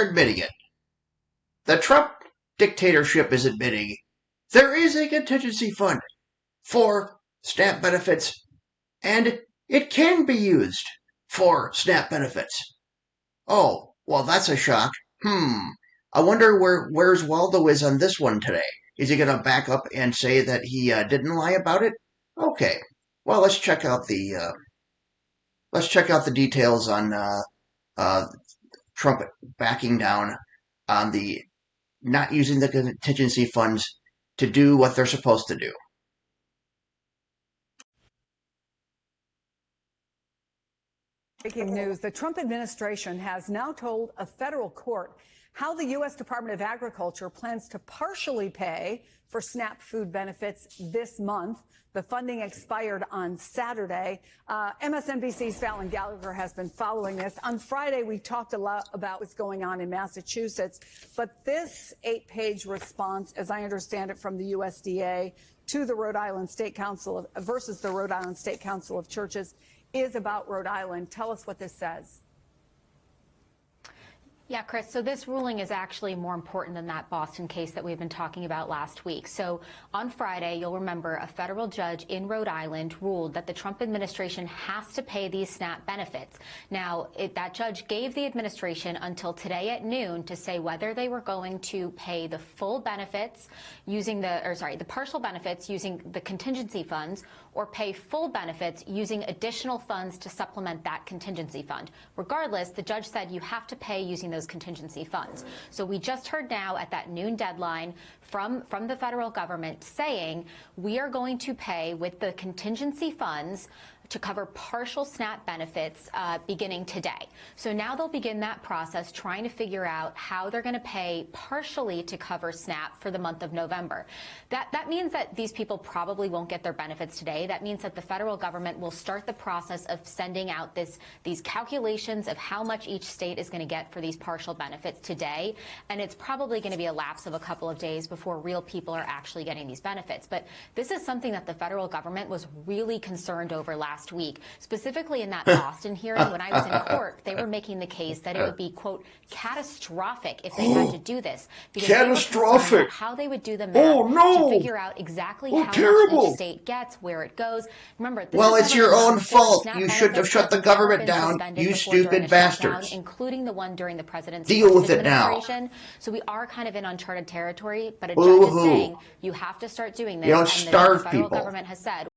they're admitting it. The Trump dictatorship is admitting there is a contingency fund for SNAP benefits, and it can be used for SNAP benefits. Oh, well, that's a shock. I wonder where's Waldo is on this one today. Is he going to back up and say that he didn't lie about it? Okay. Well, let's check out the details on Trump backing down on the not using the contingency funds to do what they're supposed to do. Breaking news, the Trump administration has now told a federal court how the U.S. Department of Agriculture plans to partially pay for SNAP food benefits this month. The funding expired on Saturday. MSNBC's Fallon Gallagher has been following this. On Friday, we talked a lot about what's going on in Massachusetts, but this 8-page response, as I understand it, from the USDA to the Rhode Island State Council versus the Rhode Island State Council of Churches is about Rhode Island. Tell us what this says. Yeah, Chris, so this ruling is actually more important than that Boston case that we've been talking about last week. So on Friday, you'll remember a federal judge in Rhode Island ruled that the Trump administration has to pay these SNAP benefits. Now, that judge gave the administration until today at noon to say whether they were going to pay the full benefits using the partial benefits using the contingency funds, or pay full benefits using additional funds to supplement that contingency fund. Regardless, the judge said you have to pay using those contingency funds. So we just heard now at that noon deadline from the federal government saying we are going to pay with the contingency funds to cover partial SNAP benefits beginning today. So now they'll begin that process trying to figure out how they're going to pay partially to cover SNAP for the month of November. That means that these people probably won't get their benefits today. That means that the federal government will start the process of sending out these calculations of how much each state is going to get for these partial benefits today. And it's probably going to be a lapse of a couple of days before real people are actually getting these benefits. But this is something that the federal government was really concerned over last week. Specifically in that Boston hearing, when I was in court, they were making the case that it would be, quote, catastrophic if they had to do this. Because catastrophic. They were how they would do the math to figure out exactly how much each state gets, where it goes. Remember, this it's your own fault. You shouldn't have shut the government down, you stupid bastards. Including the one during the president's Deal with it now. So we are kind of in uncharted territory, but a judge is saying you have to start doing this. You don't starve the federal people. Government has said